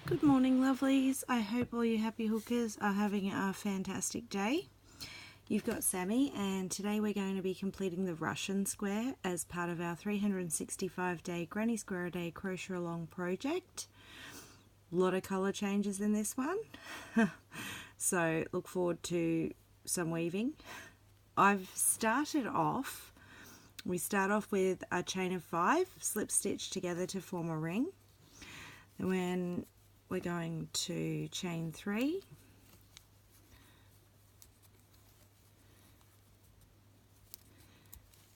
Good morning, lovelies. I hope all you happy hookers are having a fantastic day. You've got Sammy, and today we're going to be completing the Russian square as part of our 365-day Granny Square a Day Crochet Along project. A lot of colour changes in this one, so look forward to some weaving. We start off with a chain of 5 slip stitched together to form a ring. And when we're going to chain 3,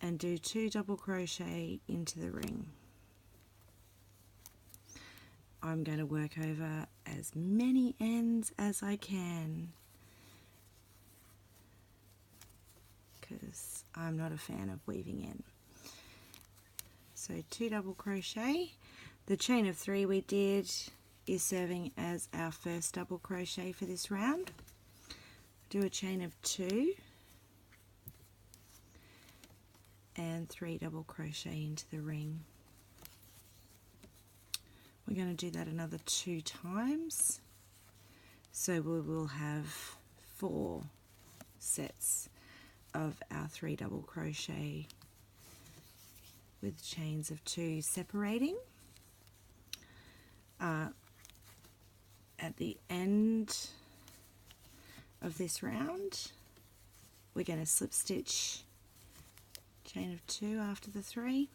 and do 2 double crochet into the ring. I'm going to work over as many ends as I can because I'm not a fan of weaving in. So 2 double crochet. The chain of 3 we did is serving as our first double crochet for this round. Do a chain of 2 and 3 double crochet into the ring. We're going to do that another 2 times, so we will have 4 sets of our 3 double crochet with chains of 2 separating. At the end of this round, we're going to slip stitch chain of 2 after the 3,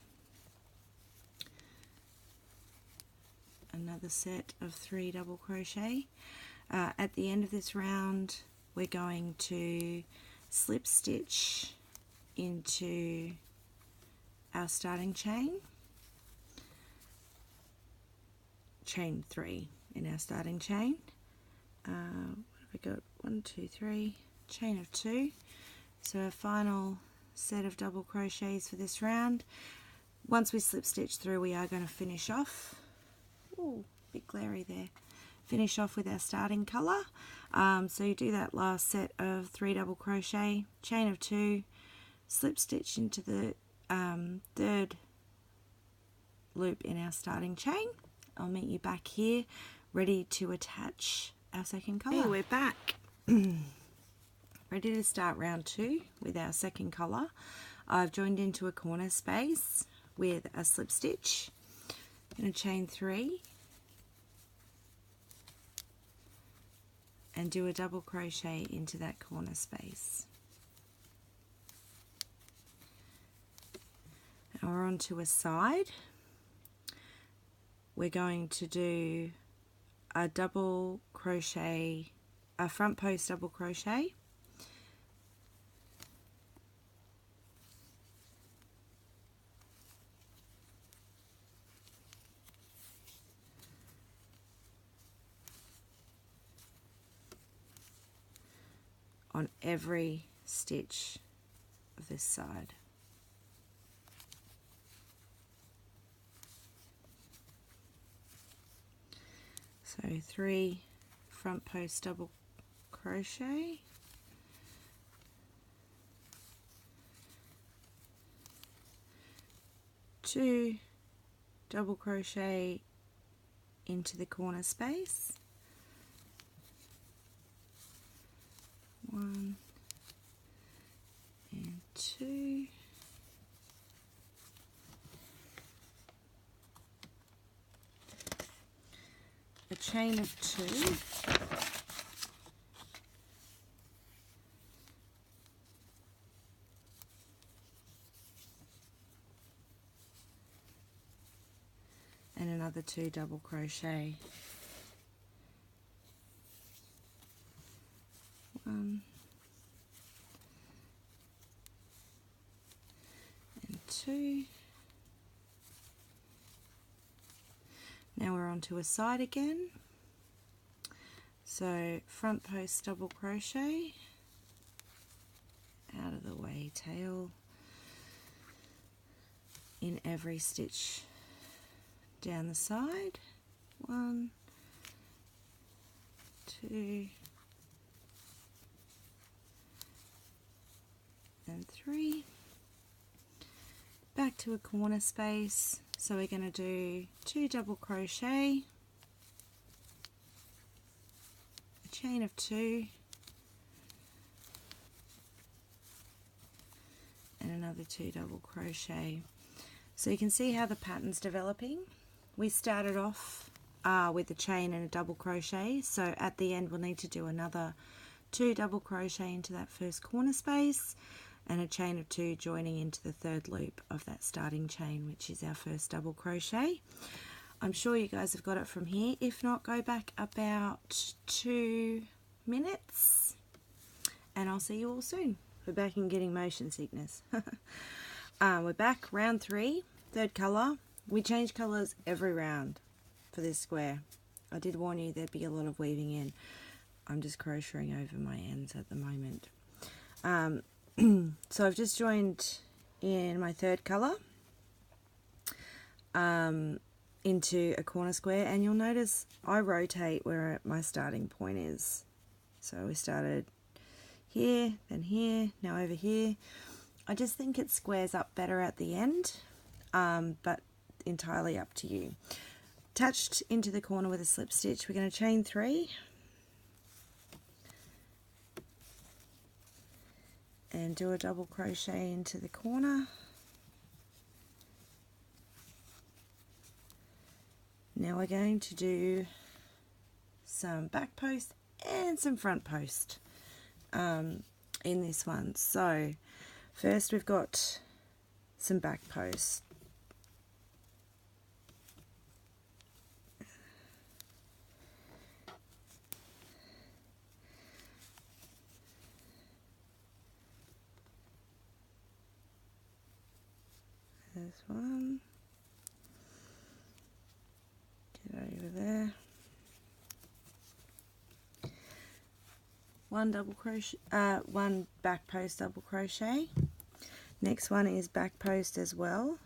another set of 3 double crochet. At the end of this round, we're going to slip stitch into our starting chain 3 in our starting chain. What have we got? 1, 2, 3, chain of 2. So our final set of double crochets for this round. Once we slip stitch through, we are going to finish off. Ooh, a bit glary there. Finish off with our starting colour. So you do that last set of 3 double crochet, chain of 2, slip stitch into the third loop in our starting chain. I'll meet you back here, ready to attach our second colour. Hey, we're back. Ready to start round 2 with our second colour. I've joined into a corner space with a slip stitch. I'm going to chain 3 and do a double crochet into that corner space. Now we're on to a side. We're going to do a double crochet, a front post double crochet, on every stitch of this side. So 3 front post double crochet, two double crochet into the corner space, 1 and 2, a chain of 2, and another 2 double crochet, 1 and 2. Now we're on to a side again. So front post double crochet, out of the way tail, in every stitch down the side, 1, 2 and 3. Back to a corner space, so we're going to do 2 double crochet chain of 2, and another 2 double crochet. So you can see how the pattern's developing. We started off with a chain and a double crochet, so at the end we'll need to do another 2 double crochet into that first corner space and a chain of 2 joining into the 3rd loop of that starting chain, which is our first double crochet. I'm sure you guys have got it from here. If not, go back about 2 minutes and I'll see you all soon. We're back in getting motion sickness. We're back, round 3, 3rd colour. We change colours every round for this square. I did warn you there'd be a lot of weaving in. I'm just crocheting over my ends at the moment. So I've just joined in my 3rd colour into a corner square, and you'll notice I rotate where my starting point is. So we started here, then here, now over here. I just think it squares up better at the end, but entirely up to you. Attached into the corner with a slip stitch, we're going to chain 3 and do a double crochet into the corner. Now we're going to do some back post and some front post in this one. So first we've got some back post. There's one. Get over there. One double crochet, one back post double crochet. Next one is back post as well.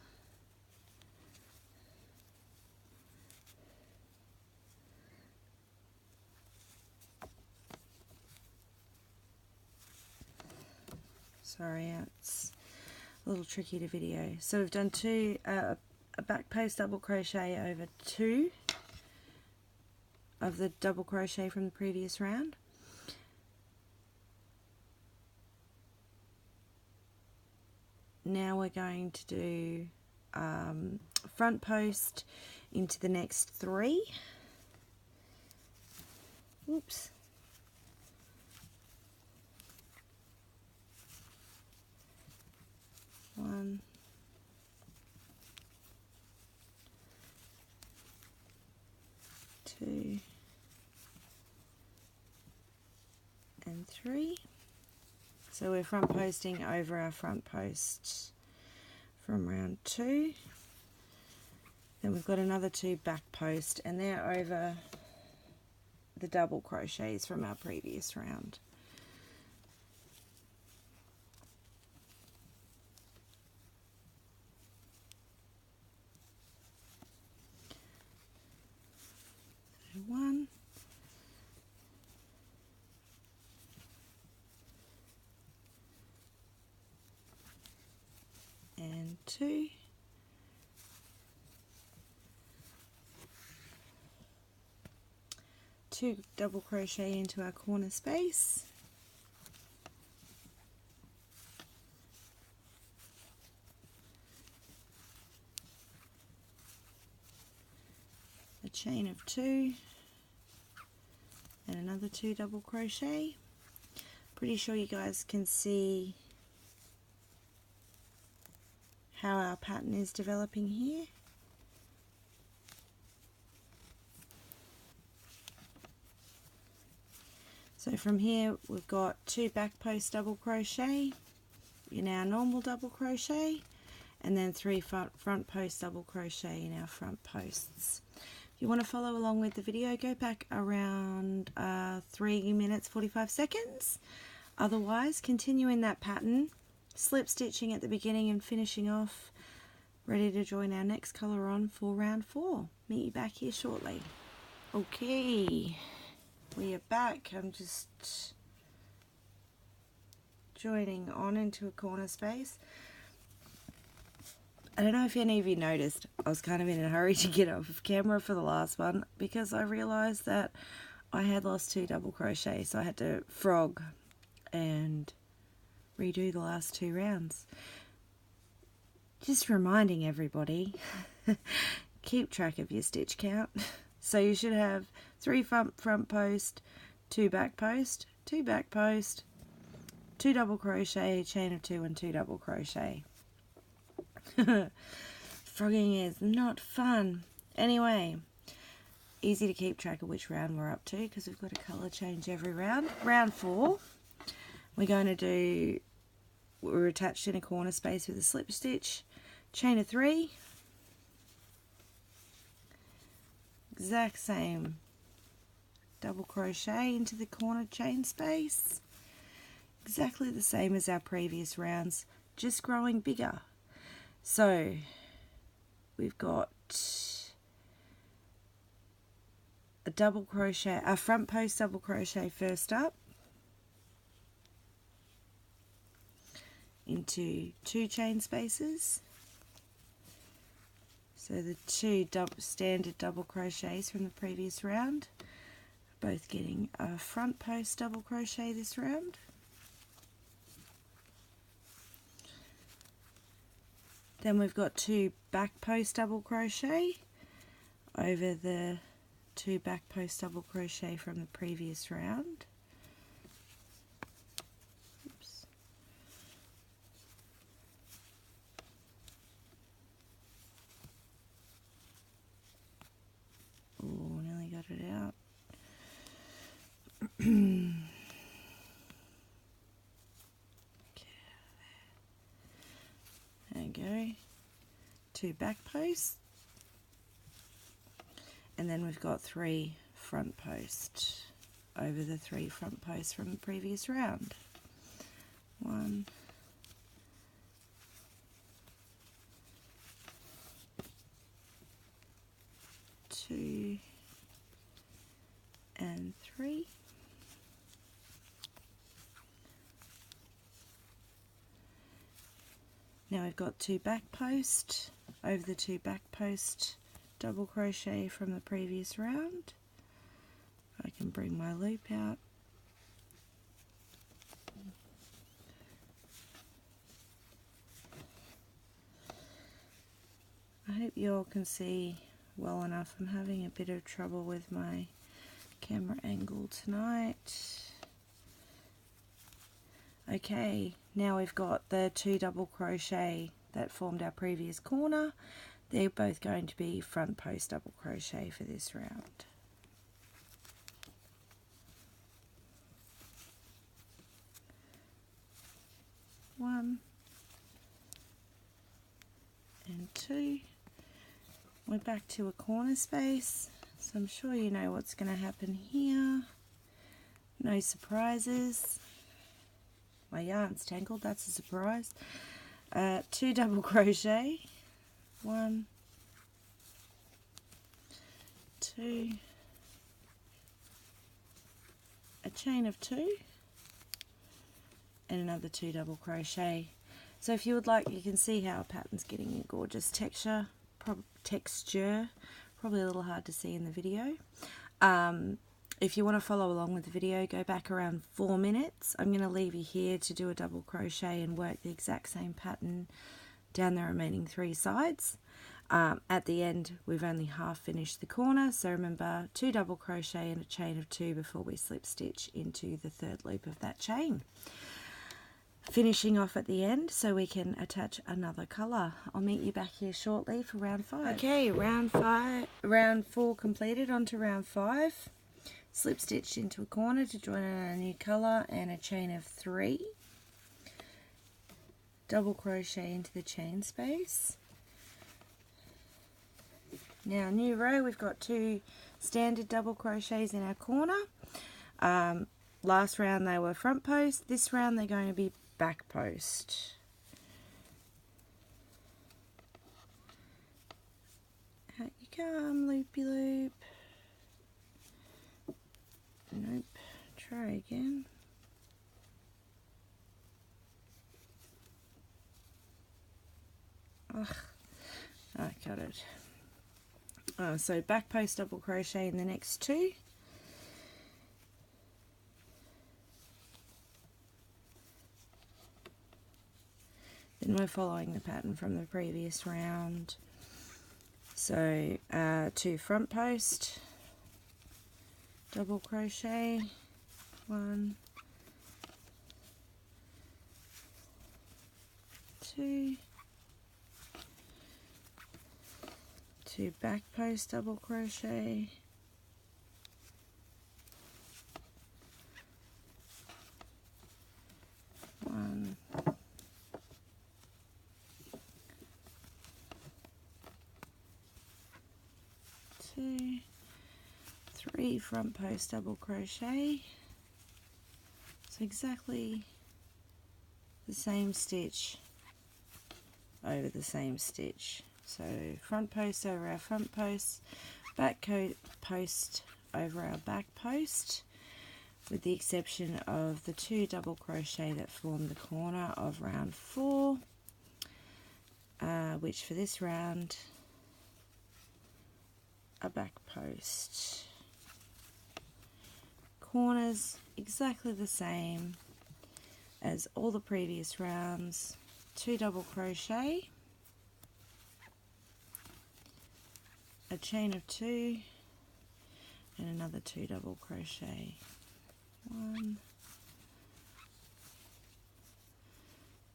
Sorry, it's a little tricky to video. So we've done a back post double crochet over 2 of the double crochet from the previous round. Now we're going to do front post into the next 3. Oops. One, two, and 3. So we're front posting over our front post from round 2. Then we've got another 2 back post, and they're over the double crochets from our previous round. So 1, and 2, two double crochet into our corner space, a chain of 2 and another 2 double crochet. Pretty sure you guys can see how our pattern is developing here. So from here we've got 2 back post double crochet in our normal double crochet, and then 3 front post double crochet in our front posts. If you want to follow along with the video, go back around 3 minutes 45 seconds. Otherwise, continue in that pattern, slip stitching at the beginning and finishing off, ready to join our next colour on for round 4. Meet you back here shortly. Okay, we are back. I'm just joining on into a corner space. I don't know if any of you noticed, I was kind of in a hurry to get off of camera for the last one because I realised that I had lost 2 double crochets, so I had to frog and redo the last 2 rounds. Just reminding everybody, keep track of your stitch count. So you should have 3 front post, 2 back post, 2 back post, 2 double crochet, chain of 2 and 2 double crochet. Frogging is not fun. Anyway, easy to keep track of which round we're up to because we've got a colour change every round. Round 4, we're going to do, we're attached in a corner space with a slip stitch, chain of 3, exact same double crochet into the corner chain space, exactly the same as our previous rounds, just growing bigger. So we've got a double crochet, a front post double crochet first up into 2 chain spaces. So the 2 standard double crochets from the previous round, both getting a front post double crochet this round. Then we've got 2 back post double crochet over the 2 back post double crochet from the previous round. Oops. Oh, nearly got it out. There we go. 2 back posts. And then we've got 3 front posts over the 3 front posts from the previous round. 1, 2, and 3. Now we've got 2 back posts over the 2 back post double crochet from the previous round. I can bring my loop out. I hope you all can see well enough. I'm having a bit of trouble with my camera angle tonight. Okay, now we've got the 2 double crochet that formed our previous corner. They're both going to be front post double crochet for this round. One and 2. We're back to a corner space, so I'm sure you know what's going to happen here. No surprises. My yarn's tangled, that's a surprise. 2 double crochet, 1, 2, a chain of 2, and another 2 double crochet. So if you would like, you can see how our pattern's getting a gorgeous texture, probably a little hard to see in the video. If you want to follow along with the video, go back around 4 minutes. I'm going to leave you here to do a double crochet and work the exact same pattern down the remaining 3 sides. At the end, we've only half finished the corner, so remember 2 double crochet and a chain of 2 before we slip stitch into the 3rd loop of that chain. Finishing off at the end so we can attach another colour. I'll meet you back here shortly for round 5. Okay, round 4 completed, on to round 5. Slip stitched into a corner to join on a new colour and a chain of 3. Double crochet into the chain space. Now new row, we've got 2 standard double crochets in our corner. Last round they were front post, this round they're going to be back post. Out you come, loopy loop. Nope, try again. Ugh, I got it. So back post double crochet in the next 2. Then we're following the pattern from the previous round. So 2 front post, double crochet, 1, 2, 2 back post double crochet, 1, 2, 3 front post double crochet. So exactly the same stitch over the same stitch. So front post over our front post, back post over our back post, with the exception of the 2 double crochet that form the corner of round 4, which for this round are back post. Corners exactly the same as all the previous rounds, 2 double crochet, a chain of 2 and another 2 double crochet, 1,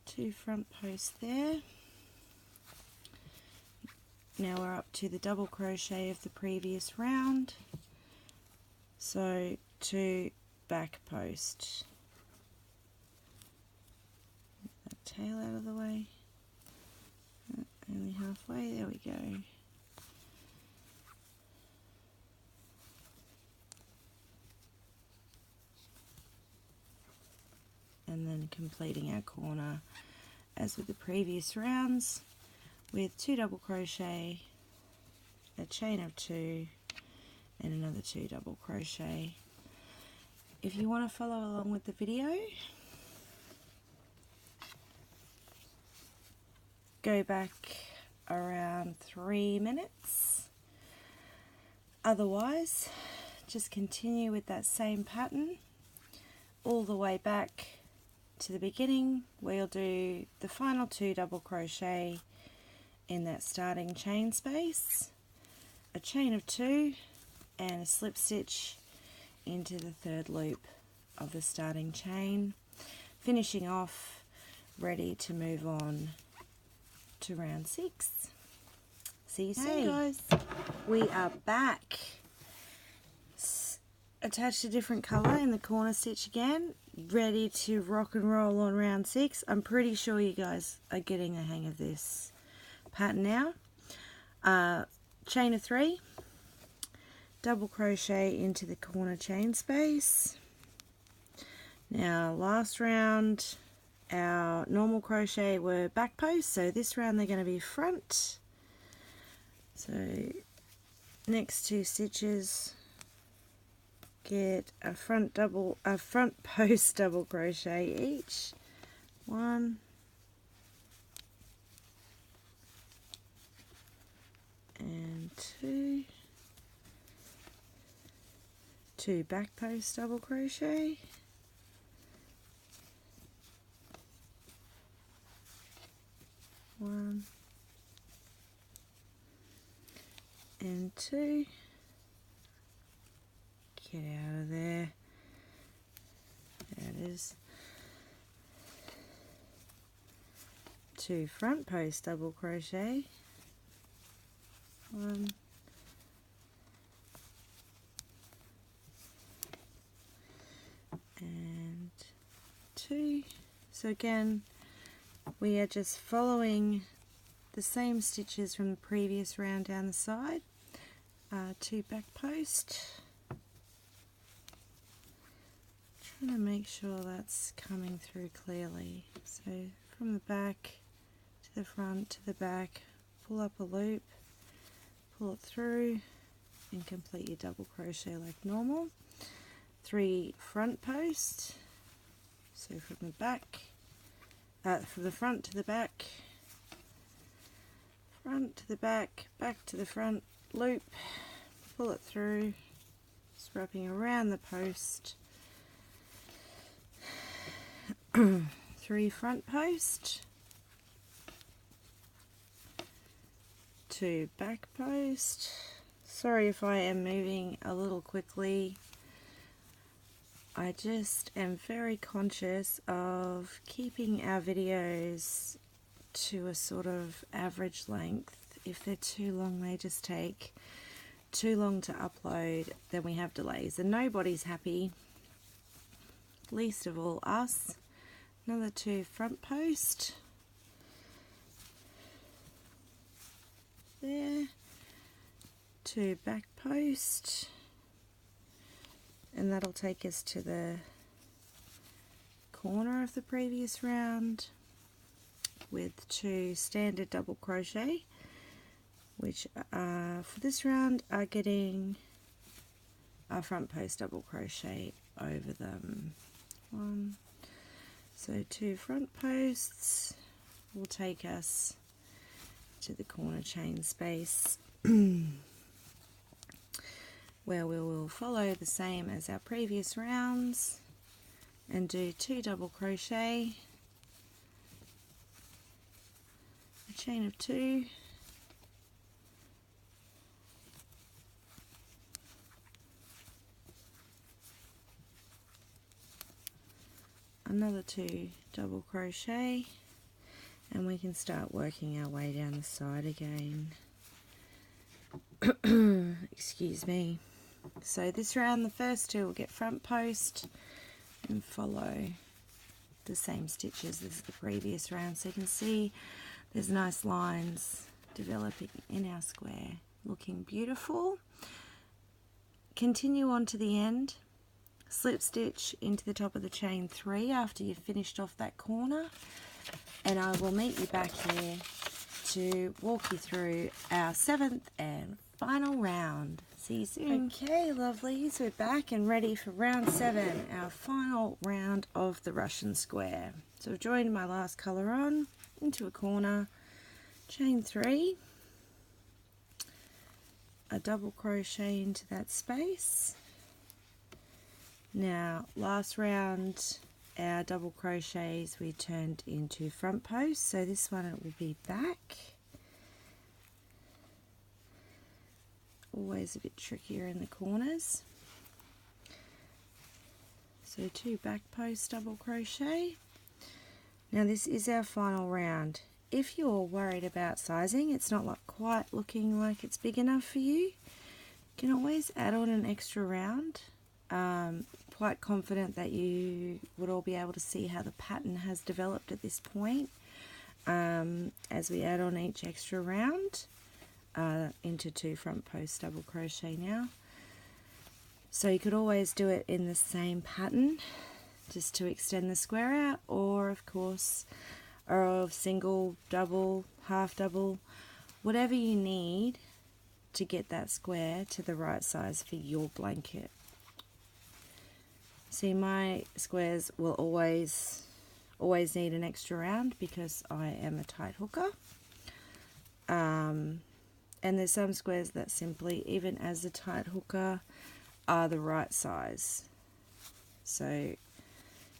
2 front posts there. Now we're up to the double crochet of the previous round, so 2 back post. That tail out of the way, only halfway, there we go. And then completing our corner as with the previous rounds with 2 double crochet, a chain of 2 and another 2 double crochet. If you want to follow along with the video, go back around 3 minutes. Otherwise, just continue with that same pattern all the way back to the beginning, where you'll do the final 2 double crochet in that starting chain space, a chain of 2 and a slip stitch into the 3rd loop of the starting chain, finishing off ready to move on to round 6. See you soon, guys. We are back. Attached a different colour in the corner stitch again, ready to rock and roll on round 6. I'm pretty sure you guys are getting the hang of this pattern now. Chain of 3, double crochet into the corner chain space. Now last round our normal crochet were back posts, so this round they're going to be front. So next 2 stitches, get a front post double crochet each, 1 and 2, 2 back post double crochet, 1 and 2. Get out of there. There it is. 2 front post double crochet, 1 and 2. So again, we are just following the same stitches from the previous round down the side. 2 back post. Trying to make sure that's coming through clearly. So from the back to the front to the back, pull up a loop, pull it through and complete your double crochet like normal. 3 front post, so from the back, from the front to the back, front to the back, back to the front, loop, pull it through, just wrapping around the post. 3 front post, 2 back post. Sorry if I am moving a little quickly. I just am very conscious of keeping our videos to a sort of average length. If they're too long, they just take too long to upload, then we have delays and nobody's happy, least of all us. Another 2 front post there, 2 back post, and that'll take us to the corner of the previous round with 2 standard double crochet, which for this round are getting a front post double crochet over them. So 2 front posts will take us to the corner chain space where we will follow the same as our previous rounds and do 2 double crochet, a chain of 2, another 2 double crochet, and we can start working our way down the side again. Excuse me. So this round the first 2 will get front post and follow the same stitches as the previous round, so you can see there's nice lines developing in our square, looking beautiful. Continue on to the end. Slip stitch into the top of the chain 3 after you've finished off that corner, and I will meet you back here to walk you through our 7th and final round. See you soon. Okay, lovelies, we're back and ready for round 7, our final round of the Russian square. So I've joined my last colour on into a corner, chain 3, a double crochet into that space. Now, last round, our double crochets we turned into front posts, so this one it will be back. Always a bit trickier in the corners. So 2 back post double crochet. Now this is our final round. If you're worried about sizing, it's not quite looking like it's big enough for you, you can always add on an extra round. Quite confident that you would all be able to see how the pattern has developed at this point as we add on each extra round into 2 front post double crochet now. So you could always do it in the same pattern just to extend the square out, or of course of single, double, half double, whatever you need to get that square to the right size for your blanket. See, my squares will always need an extra round because I am a tight hooker. And there's some squares that simply, even as a tight hooker, are the right size. So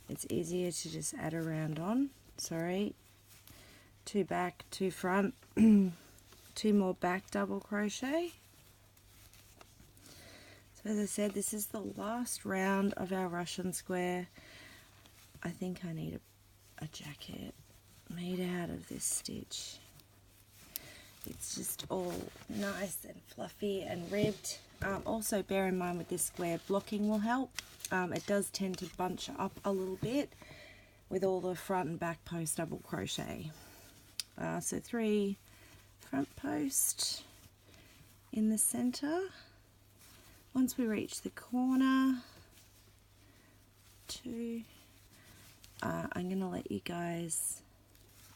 it's easier to just add a round on. Sorry, 2 back, 2 front, 2 more back double crochet. As I said, this is the last round of our Russian square. I think I need a jacket made out of this stitch. It's just all nice and fluffy and ribbed. Also bear in mind with this square, blocking will help. It does tend to bunch up a little bit with all the front and back post double crochet. So 3 front post in the center. Once we reach the corner, 2, I'm going to let you guys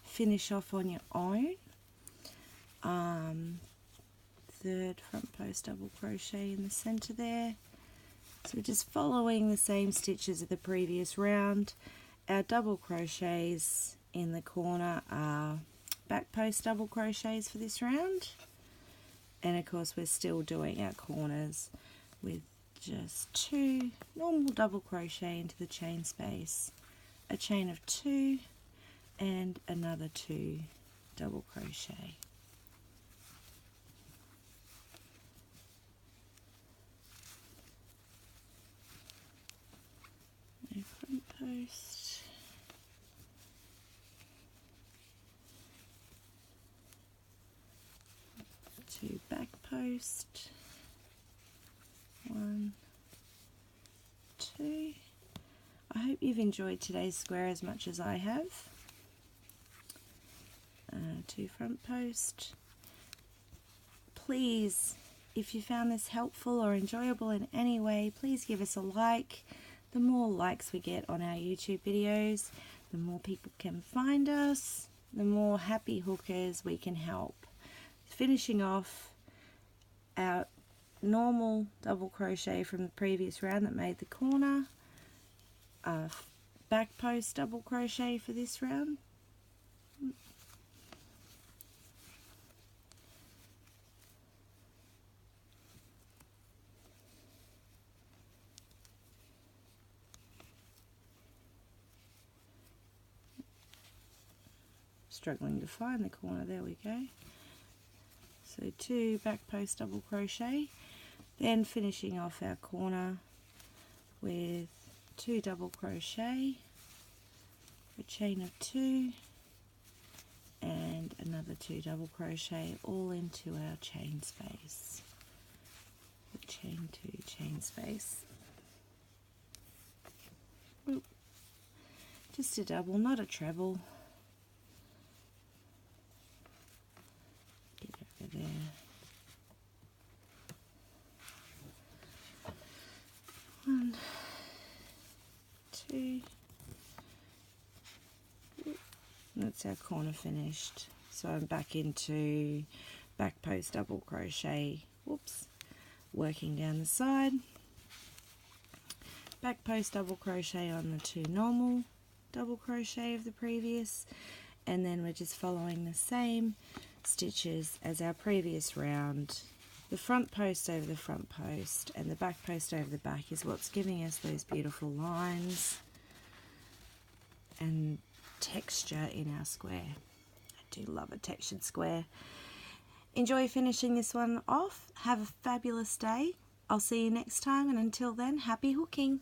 finish off on your own. 3rd front post double crochet in the center there. So we're just following the same stitches of the previous round. Our double crochets in the corner are back post double crochets for this round. And of course we're still doing our corners with just 2 normal double crochet into the chain space, a chain of 2 and another 2 double crochet. post, 2 back post, 1, 2. I hope you've enjoyed today's square as much as I have. 2 front post. Please, if you found this helpful or enjoyable in any way, please give us a like. The more likes we get on our YouTube videos, the more people can find us, the more happy hookers we can help. Finishing off our normal double crochet from the previous round that made the corner, back post double crochet for this round. Struggling to find the corner, there we go. So 2 back post double crochet, then finishing off our corner with 2 double crochet, a chain of 2 and another 2 double crochet, all into our chain space. Chain 2, chain space. Oop. Just a double, not a treble. Get over there. One, 2. That's our corner finished. So I'm back into back post double crochet. Whoops. Working down the side. Back post double crochet on the 2 normal double crochet of the previous, and then we're just following the same stitches as our previous round. The front post over the front post and the back post over the back is what's giving us those beautiful lines and texture in our square. I do love a textured square. Enjoy finishing this one off. Have a fabulous day. I'll see you next time, and until then, happy hooking.